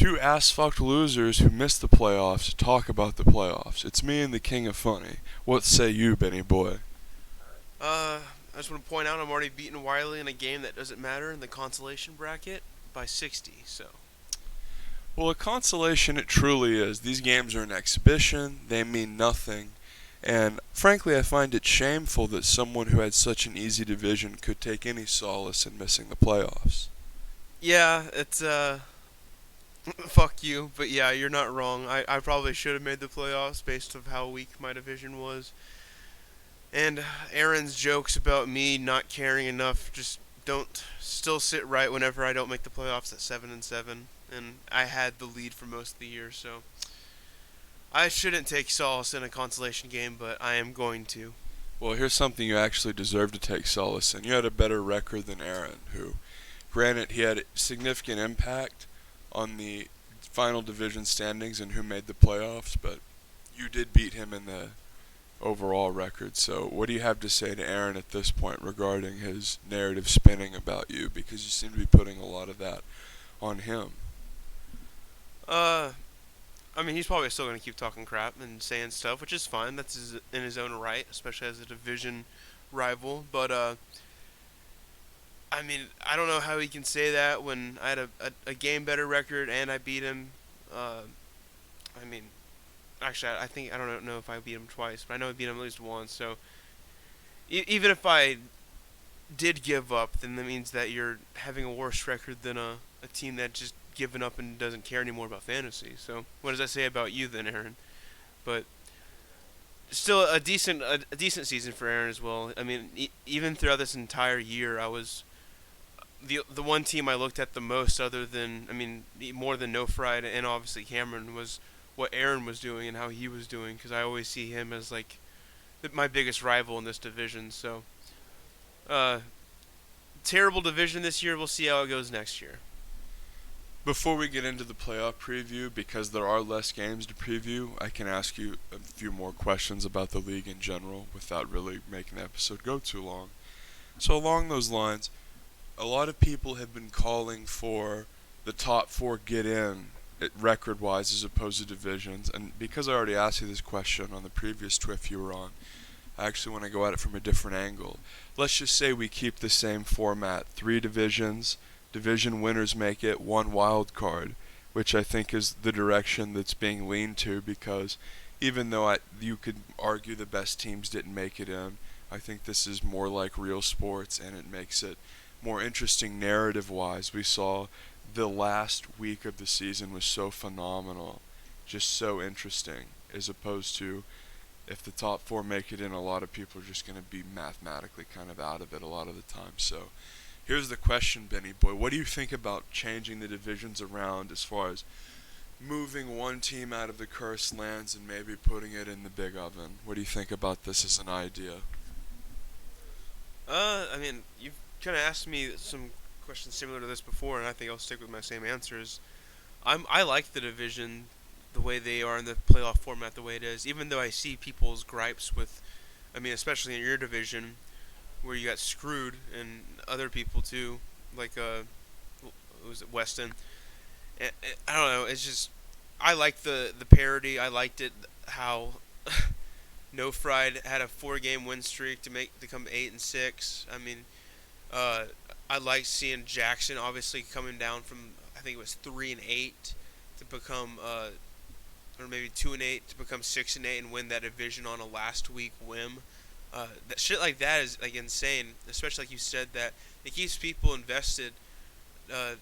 Two ass-fucked losers who missed the playoffs talk about the playoffs. It's me and the king of funny. What say you, Benny boy? I just want to point out I'm already beating Wiley in a game that doesn't matter in the consolation bracket by 60. So Well, a consolation it truly is. These games are an exhibition, they mean nothing, and frankly I find it shameful that someone who had such an easy division could take any solace in missing the playoffs. yeah, it's fuck you, but yeah, you're not wrong. I probably should have made the playoffs based on how weak my division was. And Aaron's jokes about me not caring enough just don't still sit right whenever I don't make the playoffs at 7-7, and I had the lead for most of the year, so I shouldn't take solace in a consolation game, but I am going to. Well, here's something you actually deserve to take solace in. You had a better record than Aaron, who, granted, he had significant impact on the final division standings and who made the playoffs, but you did beat him in the overall record. So what do you have to say to Aaron at this point regarding his narrative spinning about you? Because you seem to be putting a lot of that on him. Uh, I mean, he's probably still going to keep talking crap and saying stuff, which is fine. In his own right, especially as a division rival. But I mean, I don't know how he can say that when I had a game better record and I beat him. Uh, I mean, actually, I don't know if I beat him twice, but I know I beat him at least once. So even if I did give up, then that means that you're having a worse record than a team that just given up and doesn't care anymore about fantasy. So what does that say about you then, Aaron? But still a decent season for Aaron as well. I mean, even throughout this entire year, I was the one team I looked at the most, other than more than No Fried and obviously Cameron, was what Aaron was doing and how he was doing, because I always see him as like my biggest rival in this division. So, uh, terrible division this year. We'll see how it goes next year. Before we get into the playoff preview, because there are less games to preview, I can ask you a few more questions about the league in general without really making the episode go too long. So along those lines, a lot of people have been calling for the top four get in record-wise as opposed to divisions, and because I already asked you this question on the previous TWIF you were on, I actually want to go at it from a different angle. Let's just say we keep the same format, 3 divisions, division winners make it, 1 wild card, which I think is the direction that's being leaned to, because even though you could argue the best teams didn't make it in, I think this is more like real sports, and it makes it more interesting narrative-wise. We saw the last week of the season was so phenomenal, just so interesting, as opposed to if the top 4 make it in, a lot of people are just going to be mathematically kind of out of it a lot of the time. So here's the question, Benny boy. What do you think about changing the divisions around as far as moving one team out of the cursed lands and maybe putting it in the big oven? What do you think about this as an idea? I mean, you've kind of asked me some questions similar to this before, and I think I'll stick with my same answers. I like the division the way they are in the playoff format the way it is, even though I see people's gripes with, I mean, especially in your division, where you got screwed, and other people too, like what was it, Weston? I don't know. It's just I like the parity. I liked it how No Fried had a 4 game win streak to come 8-6. I mean, uh, I like seeing Jaxon obviously coming down from, I think it was 3-8 to become or maybe 2-8 to become 6-8 and win that division on a last week whim. That shit like that is like insane, especially like you said, that it keeps people invested. Uh,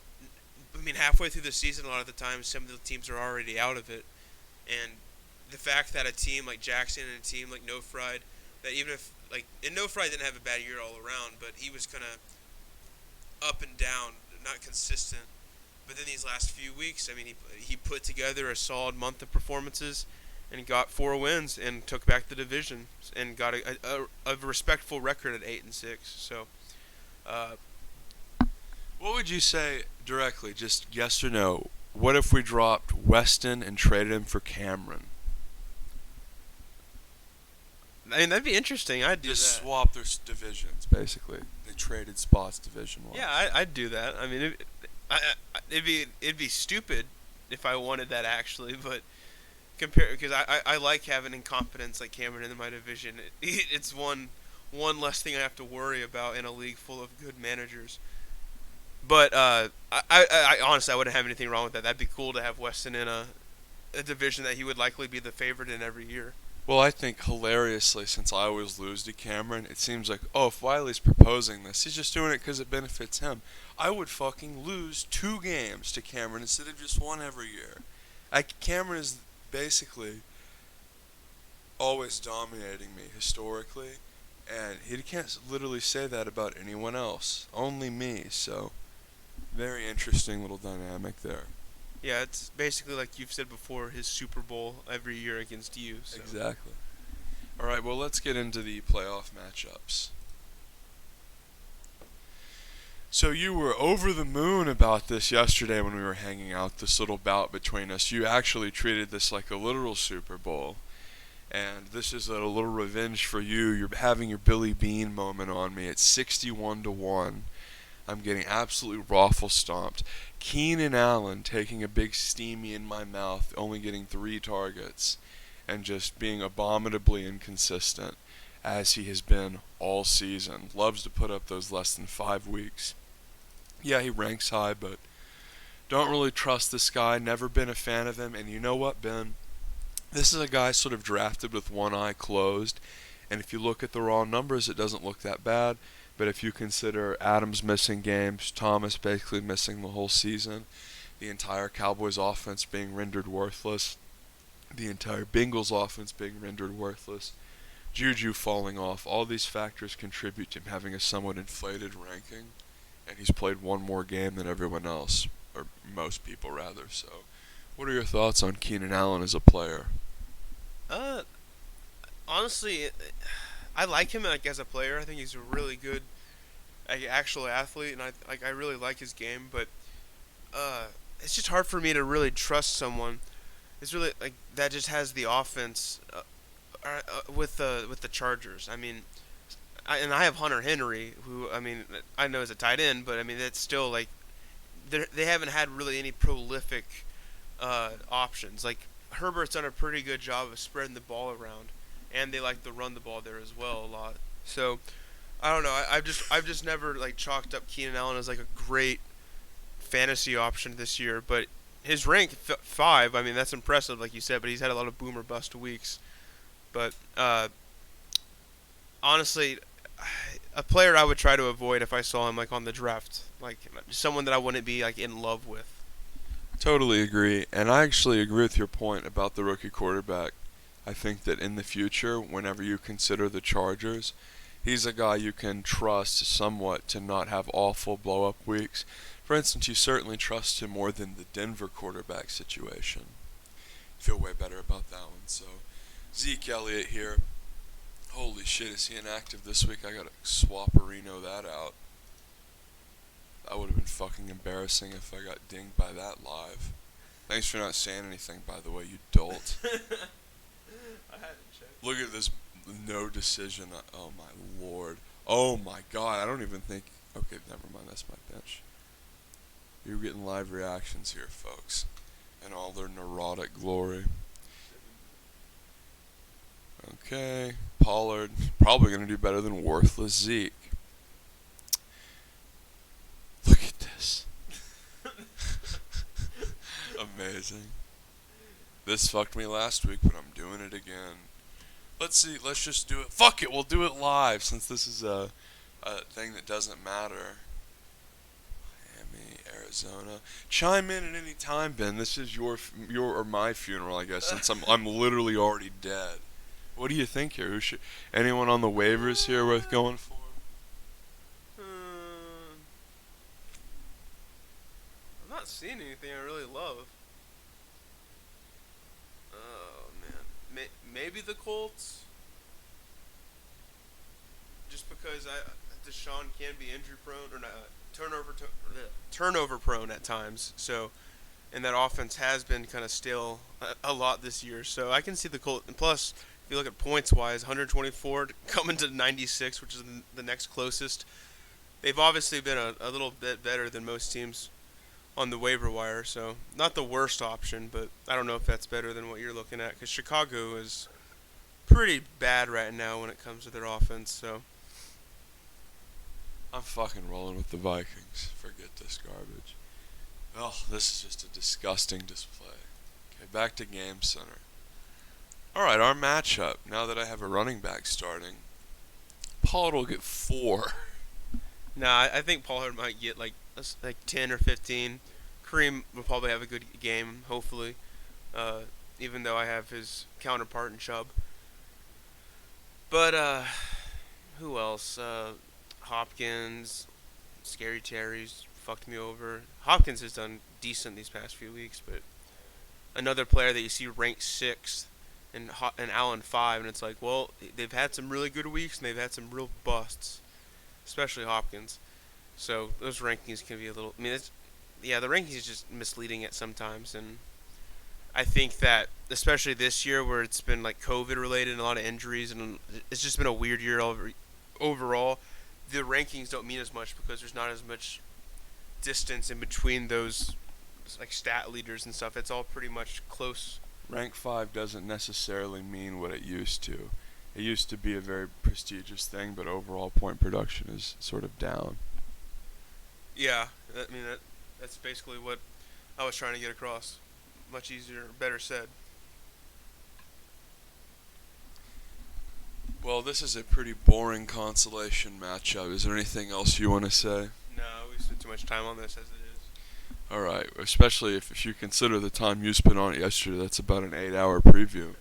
I mean, halfway through the season, a lot of the time, some of the teams are already out of it, and the fact that a team like Jaxon and a team like No Fried, that even if like, and No Fried didn't have a bad year all around, but he was kind of up and down, not consistent. But then these last few weeks, I mean, he put together a solid month of performances and got 4 wins and took back the division and got a respectful record at 8-6. So, uh, What would you say directly, just yes or no? What if we dropped Weston and traded him for Cameron? I mean, that'd be interesting. I'd do Just that. swap their divisions, basically. They traded spots division-wise. Yeah, I'd do that. I mean, it'd be stupid, if I wanted that actually, but compare because I like having incompetence like Cameron in my division. It's one less thing I have to worry about in a league full of good managers. But I honestly I wouldn't have anything wrong with that. That'd be cool to have Weston in a division that he would likely be the favorite in every year. Well, I think hilariously, since I always lose to Cameron, it seems like, oh, if Wiley's proposing this, he's just doing it because it benefits him. I would fucking lose 2 games to Cameron instead of just one every year. Cameron is basically always dominating me historically, and he can't literally say that about anyone else, only me. So, very interesting little dynamic there. Yeah, it's basically like you've said before, his Super Bowl every year against you. So. Exactly. All right, well, let's get into the playoff matchups. So you were over the moon about this yesterday when we were hanging out, this little bout between us. You actually treated this like a literal Super Bowl. And this is a little revenge for you. You're having your Billy Bean moment on me. It's 61-1. I'm getting absolutely raffle stomped. Keenan Allen taking a big steamy in my mouth, only getting 3 targets, and just being abominably inconsistent, as he has been all season. Loves to put up those less than 5 weeks. Yeah, he ranks high, but don't really trust this guy. Never been a fan of him. And you know what, Ben? This is a guy sort of drafted with one eye closed. And if you look at the raw numbers, it doesn't look that bad. But if you consider Adams missing games, Thomas basically missing the whole season, the entire Cowboys offense being rendered worthless, the entire Bengals offense being rendered worthless, Juju falling off, all these factors contribute to him having a somewhat inflated ranking. And he's played one more game than everyone else, or most people rather. So, what are your thoughts on Keenan Allen as a player? Uh, Honestly, I like him like as a player. I think he's a really good, actual athlete, and I really like his game. But it's just hard for me to really trust someone. It's really like that just has the offense with the Chargers. I mean, I have Hunter Henry, who I mean I know is a tight end, but I mean that's still like they haven't had really any prolific options. Like Herbert's done a pretty good job of spreading the ball around, and they like to run the ball there as well a lot. So I don't know. I've just never like chalked up Keenan Allen as like a great fantasy option this year, but his rank 5. I mean that's impressive, like you said, but he's had a lot of boom or bust weeks. But honestly, a player I would try to avoid if I saw him like on the draft, like someone that I wouldn't be like in love with. Totally agree, and I actually agree with your point about the rookie quarterback. I think that in the future, whenever you consider the Chargers, he's a guy you can trust somewhat to not have awful blow-up weeks. For instance, you certainly trust him more than the Denver quarterback situation. Feel way better about that one. So, Zeke Elliott here. Holy shit, is he inactive this week? I gotta swap-areno that out. That would have been fucking embarrassing if I got dinged by that live. Thanks for not saying anything, by the way, you dolt. I hadn't checked. Look at this no decision. Oh my lord. Oh my god, I don't even think... Okay, never mind, that's my bench. You're getting live reactions here, folks. In all their neurotic glory. Okay, Pollard, probably going to do better than worthless Zeke. Look at this. Amazing. This fucked me last week, but I'm doing it again. Let's see, let's just do it. Fuck it, we'll do it live since this is a thing that doesn't matter. Miami, Arizona. Chime in at any time, Ben. This is your or my funeral, I guess, since I'm literally already dead. What do you think here? Anyone on the waivers here worth going for? I'm not seeing anything I really love. Oh man, maybe the Colts. Just because Deshaun can be injury prone or not, turnover prone at times. So, and that offense has been kind of stale a lot this year. So I can see the Colts. And plus, if you look at points wise, 124 coming to 96, which is the next closest. They've obviously been a little bit better than most teams on the waiver wire. So not the worst option, but I don't know if that's better than what you're looking at because Chicago is pretty bad right now when it comes to their offense. So I'm fucking rolling with the Vikings. Forget this garbage. Oh, this is just a disgusting display. Okay, back to Game Center. Alright, our matchup. Now that I have a running back starting, Pollard will get 4. nah, I think Pollard might get like 10 or 15. Kareem will probably have a good game, hopefully. Uh, Even though I have his counterpart in Chubb. But who else? Hopkins, Scary Terry's fucked me over. Hopkins has done decent these past few weeks, but another player that you see ranked 6th and Allen 5, and it's like, well, they've had some really good weeks and they've had some real busts, especially Hopkins. So those rankings can be a little. I mean, the rankings is just misleading at sometimes, and I think that especially this year where it's been like COVID related and a lot of injuries, and it's just been a weird year overall. The rankings don't mean as much because there's not as much distance in between those like stat leaders and stuff. It's all pretty much close. Rank 5 doesn't necessarily mean what it used to. It used to be a very prestigious thing, but overall point production is sort of down. Yeah, I mean that's basically what I was trying to get across. Much easier, better said. Well, this is a pretty boring consolation matchup. Is there anything else you want to say? No, we spent too much time on this as it is. Alright, especially if you consider the time you spent on it yesterday, that's about an 8-hour preview.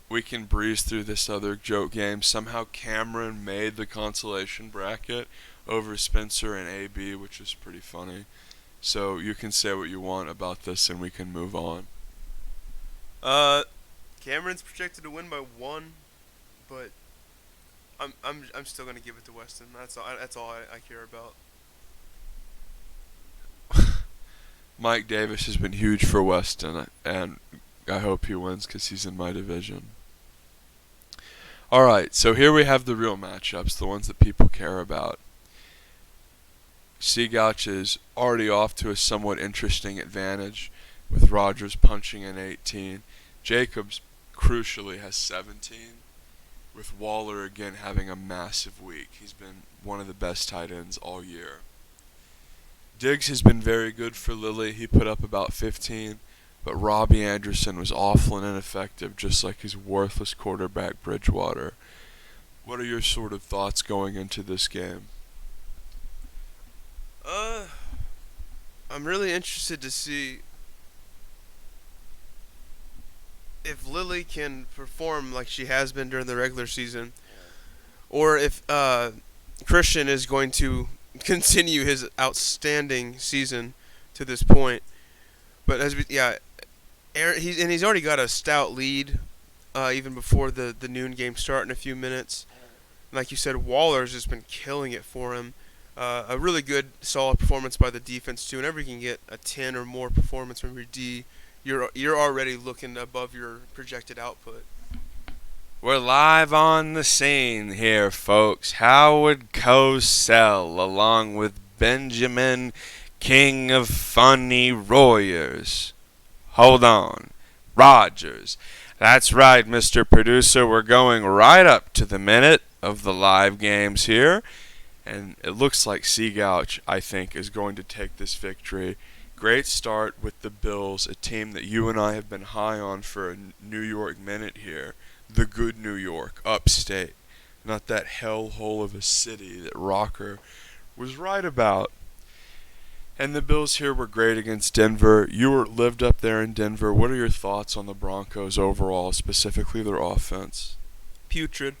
We can breeze through this other joke game. Somehow Cameron made the consolation bracket over Spencer and AB, which is pretty funny. So you can say what you want about this and we can move on. Cameron's projected to win by 1, but I'm still gonna give it to Weston. That's all I care about. Mike Davis has been huge for Weston, and I hope he wins because he's in my division. Alright, so here we have the real matchups, the ones that people care about. Seagouch is already off to a somewhat interesting advantage with Rodgers punching in 18. Jacobs, crucially, has 17, with Waller again having a massive week. He's been one of the best tight ends all year. Diggs has been very good for Lilly. He put up about 15, but Robbie Anderson was awful and ineffective, just like his worthless quarterback Bridgewater. What are your sort of thoughts going into this game? I'm really interested to see if Lily can perform like she has been during the regular season, or if Christian is going to continue his outstanding season to this point. But he's already got a stout lead, even before the noon game start in a few minutes. Like you said, Waller's just been killing it for him. A really good, solid performance by the defense too. Whenever you can get a 10 or more performance from your D, you're already looking above your projected output. We're live on the scene here, folks. Howard Cosell, along with Benjamin, King of Funny Royers. Hold on. Rogers. That's right, Mr. Producer. We're going right up to the minute of the live games here. And it looks like Seagouch, I think, is going to take this victory. Great start with the Bills, a team that you and I have been high on for a New York minute here. The good New York, upstate. Not that hellhole of a city that Rocker was right about. And the Bills here were great against Denver. You lived up there in Denver. What are your thoughts on the Broncos overall, specifically their offense? Putrid.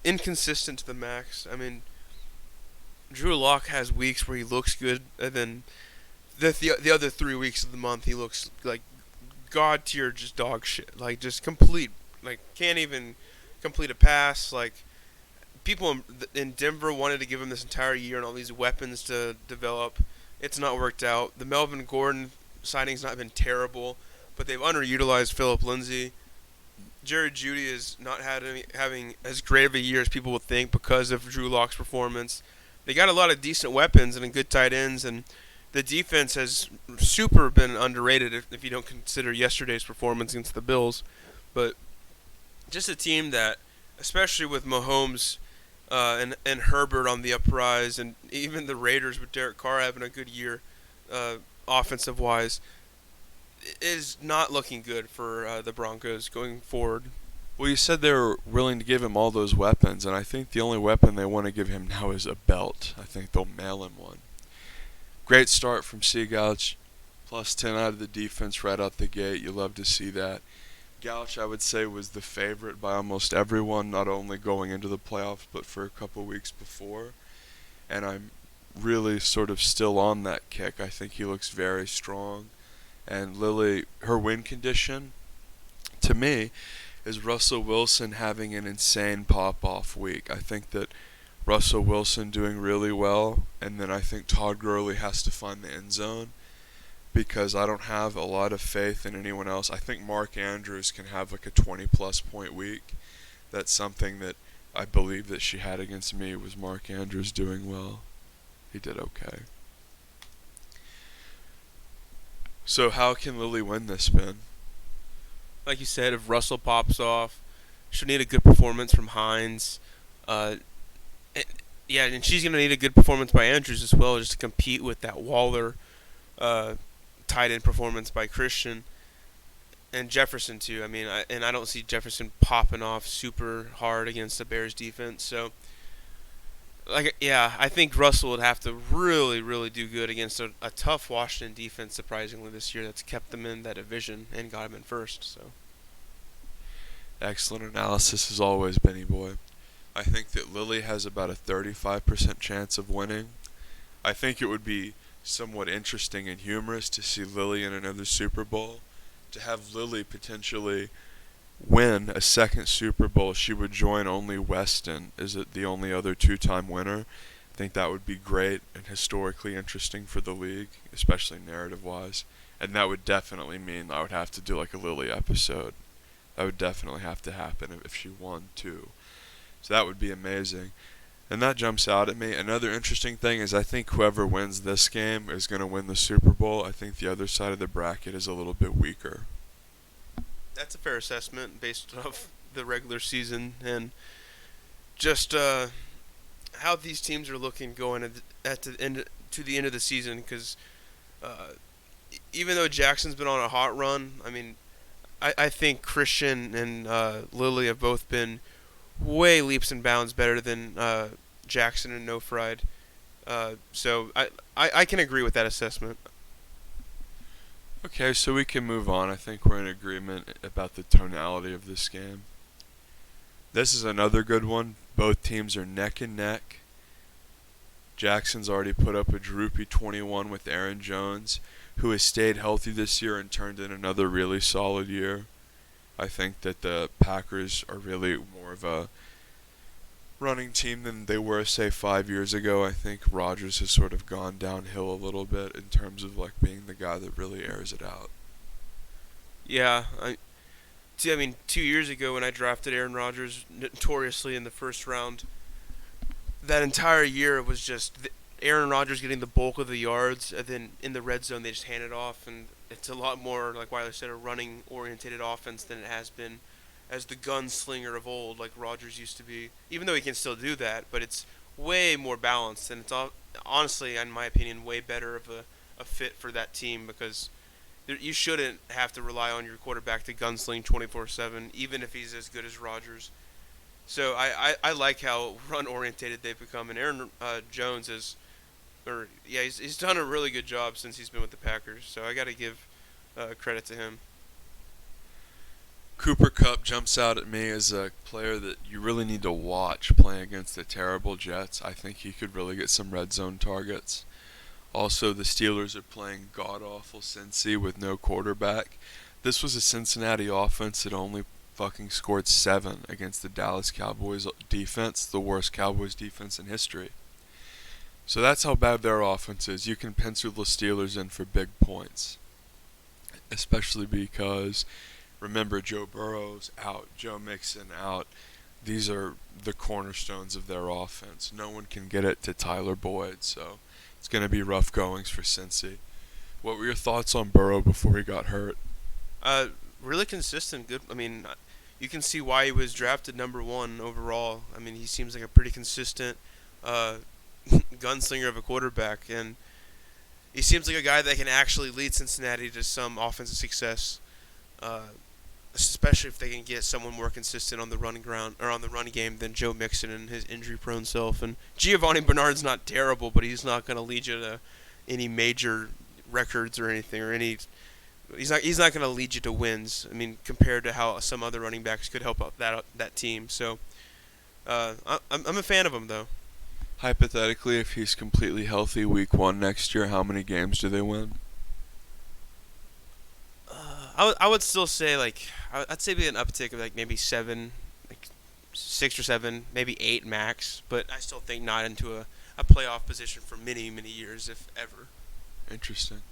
Inconsistent to the max. I mean, Drew Lock has weeks where he looks good, and then the other 3 weeks of the month he looks like god tier, just dog shit. Like just complete, like can't even complete a pass. Like people in Denver wanted to give him this entire year and all these weapons to develop. It's not worked out. The Melvin Gordon signing's not been terrible, but they've underutilized Phillip Lindsay. Jerry Jeudy is not having as great of a year as people would think because of Drew Lock's performance. they got a lot of decent weapons and good tight ends, and the defense has super been underrated if you don't consider yesterday's performance against the Bills. But just a team that, especially with Mahomes and Herbert on the uprise, and even the Raiders with Derek Carr having a good year offensive wise, is not looking good for the Broncos going forward. Well, you said they were willing to give him all those weapons, and I think the only weapon they want to give him now is a belt. I think they'll mail him one. Great start from Seagouch, plus 10 out of the defense right out the gate. You love to see that. Gouch, I would say, was the favorite by almost everyone, not only going into the playoffs, but for a couple weeks before. And I'm really sort of still on that kick. I think he looks very strong. And Lily, her win condition, to me, is Russell Wilson having an insane pop-off week. I think that Russell Wilson doing really well, and then I think Todd Gurley has to find the end zone, because I don't have a lot of faith in anyone else. I think Mark Andrews can have like a 20-plus point week. That's something that I believe that she had against me, was Mark Andrews doing well. He did okay. So how can Lily win this, Ben? Like you said, if Russell pops off, she'll need a good performance from Hines. And she's going to need a good performance by Andrews as well, just to compete with that Waller tight end performance by Christian. And Jefferson, too. I don't see Jefferson popping off super hard against the Bears defense. So, I think Russell would have to really, really do good against a tough Washington defense, surprisingly, this year, that's kept them in that division and got him in first. So, excellent analysis as always, Benny boy. I think that Lily has about a 35% chance of winning. I think it would be somewhat interesting and humorous to see Lily in another Super Bowl. To have Lily potentially win a second Super Bowl, she would join only Weston as the only other two-time winner. I think that would be great and historically interesting for the league, especially narrative-wise. And that would definitely mean I would have to do like a Lily episode. That would definitely have to happen if she won too. So that would be amazing. And that jumps out at me. Another interesting thing is I think whoever wins this game is going to win the Super Bowl. I think the other side of the bracket is a little bit weaker. That's a fair assessment based off the regular season and just how these teams are looking going at the end of the season. Because even though Jackson's been on a hot run, I think Christian and Lily have both been way leaps and bounds better than Jaxon and No Fried. So I can agree with that assessment. Okay, so we can move on. I think we're in agreement about the tonality of this game. This is another good one. Both teams are neck and neck. Jackson's already put up a droopy 21 with Aaron Jones, who has stayed healthy this year and turned in another really solid year. I think that the Packers are really more of a running team than they were, say, 5 years ago. I think Rodgers has sort of gone downhill a little bit in terms of like being the guy that really airs it out. Yeah, 2 years ago when I drafted Aaron Rodgers notoriously in the first round, that entire year was just Aaron Rodgers getting the bulk of the yards, and then in the red zone they just hand it off, and it's a lot more, like Wiley said, a running-oriented offense than it has been as the gunslinger of old, like Rodgers used to be. Even though he can still do that, but it's way more balanced, and it's honestly, in my opinion, way better of a fit for that team, because you shouldn't have to rely on your quarterback to gunsling 24/7, even if he's as good as Rodgers. So I like how run-orientated they've become, and Aaron Jones he's done a really good job since he's been with the Packers. So I got to give credit to him. Cooper Kupp jumps out at me as a player that you really need to watch playing against the terrible Jets. I think he could really get some red zone targets. Also, the Steelers are playing god-awful Cincy with no quarterback. This was a Cincinnati offense that only fucking scored 7 against the Dallas Cowboys defense, the worst Cowboys defense in history. So that's how bad their offense is. You can pencil the Steelers in for big points, especially because, remember, Joe Burrow's out, Joe Mixon out, these are the cornerstones of their offense. No one can get it to Tyler Boyd, so it's going to be rough goings for Cincy. What were your thoughts on Burrow before he got hurt? Really consistent. Good. I mean, you can see why he was drafted number 1 overall. I mean, he seems like a pretty consistent gunslinger of a quarterback, and he seems like a guy that can actually lead Cincinnati to some offensive success. Especially if they can get someone more consistent on the running ground or on the run game than Joe Mixon and his injury-prone self. And Giovanni Bernard's not terrible, but he's not going to lead you to any major records or anything, or any. He's not going to lead you to wins. I mean, compared to how some other running backs could help out that team. So I'm a fan of him, though. Hypothetically, if he's completely healthy week 1 next year, how many games do they win? I would still say I'd say be an uptick of maybe 7, 6 or 7, maybe 8 max. But I still think not into a playoff position for many years, if ever. Interesting.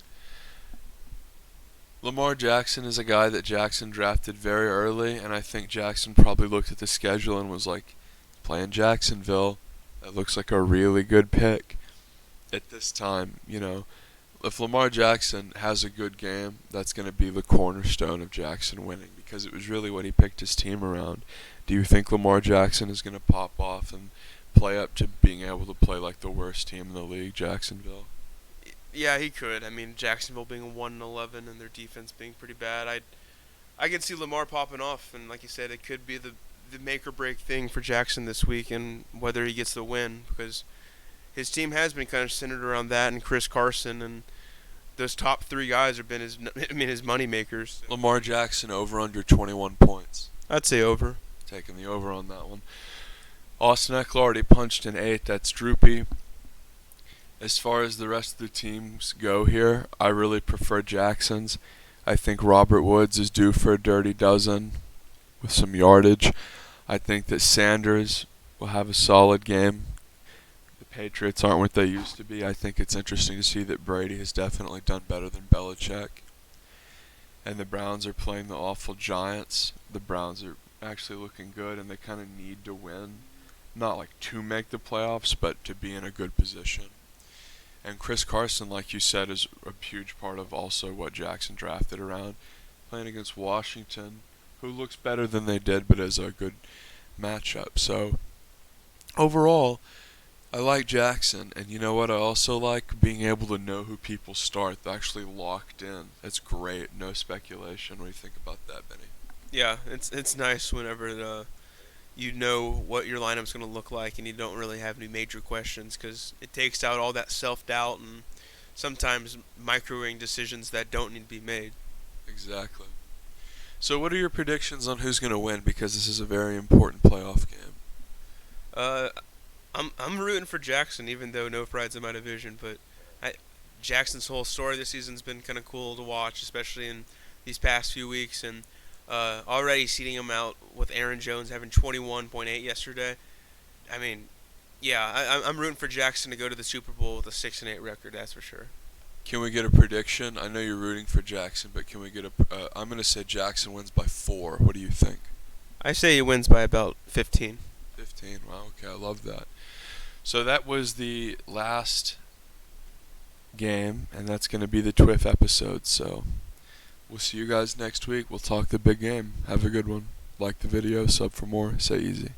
Lamar Jackson is a guy that Jackson drafted very early, and I think Jackson probably looked at the schedule and was like, playing Jacksonville, that looks like a really good pick at this time, If Lamar Jackson has a good game, that's going to be the cornerstone of Jackson winning, because it was really what he picked his team around. Do you think Lamar Jackson is going to pop off and play up to being able to play like the worst team in the league, Jacksonville? Yeah, he could. I mean, Jacksonville being 1-11 and their defense being pretty bad, I could see Lamar popping off, and like you said, it could be the make or break thing for Jackson this week, and whether he gets the win, because his team has been kind of centered around that and Chris Carson, and those top 3 guys have been his money makers. Lamar Jackson over under 21 points. I'd say over. Taking the over on that one. Austin Eckler already punched in 8. That's droopy. As far as the rest of the teams go here, I really prefer Jackson's. I think Robert Woods is due for a dirty dozen with some yardage. I think that Sanders will have a solid game. The Patriots aren't what they used to be. I think it's interesting to see that Brady has definitely done better than Belichick. And the Browns are playing the awful Giants. The Browns are actually looking good, and they kind of need to win. Not like to make the playoffs, but to be in a good position. And Chris Carson, like you said, is a huge part of also what Jackson drafted around. Playing against Washington, who looks better than they did, but is a good matchup. So, overall, I like Jackson. And you know what? I also like being able to know who people start. They're actually locked in. That's great. No speculation. What do you think about that, Benny? Yeah, it's nice whenever you know what your lineup's going to look like, and you don't really have any major questions, because it takes out all that self-doubt and sometimes microwaving decisions that don't need to be made. Exactly. So what are your predictions on who's going to win, because this is a very important playoff game? I'm rooting for Jackson, even though no pride's in my division, but Jackson's whole story this season's been kind of cool to watch, especially in these past few weeks, and already seeding him out with Aaron Jones having 21.8 yesterday. I mean, yeah, I'm rooting for Jackson to go to the Super Bowl with a 6-8 record. That's for sure. Can we get a prediction? I know you're rooting for Jackson, but can we get I'm going to say Jackson wins by 4. What do you think? I say he wins by about 15. 15. Wow. Okay, I love that. So that was the last game, and that's going to be the TWIF episode. So we'll see you guys next week. We'll talk the big game. Have a good one. Like the video, sub for more. Say easy.